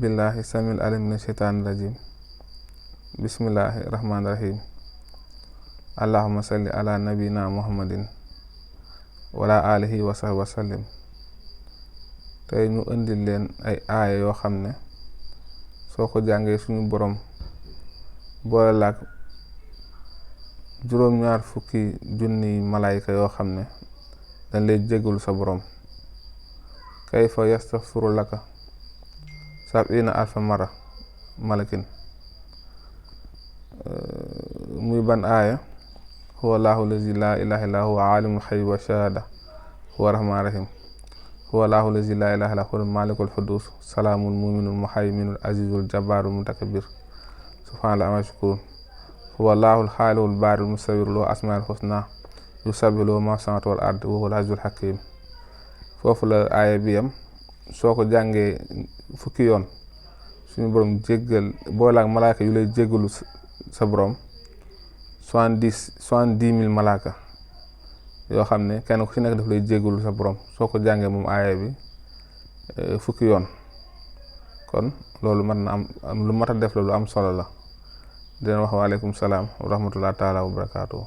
billahi samil alim min shaytaani rajim bismillahi rahmaani rahim allahumma salli ala nabina muhammadin wala alihi wa sahbihi wa sallim. tey ñu indil leen ay aaya yoo xam ne soo ko jàngee suñu borom boole laak juróom-ñaar fukki junniy malaayka yoo xam ne dañ lay jégalu sa borom. kayfa yastaghfiru laka sab'ina alfa mara malakin. muy ban aaya? huwa allahu lazi la ilaha illa huwa alimul xaybi wa shahada huwa rahmaan rahim. huwa allahu lazi la ilaha illa huwa malikul xudus salaamul muminul muhayminul azizul jabbarul mutakabir subhanallah amma yushrikun. huwa allahu alxaaliqul baaril musawwir lahu asmaul husna yusabbihu lahu ma samawati wal ard wa huwal azizul hakim. foofu la aaya bi yam. soo ko jàngee fukki yoon suñu borom jéggal boolaak malaaka yu lay jéggalu sa borom 70,000 malaaka yoo xam ne kenn ku ci nekk daf lay jéggalu sa borom soo ko jàngee moom aaya bi fukki yoon. kon loolu mën na am lu mat a def la lu am solo la. di leen wax waaleykum salaam wa rahmatullah taala wa barakaatuhu.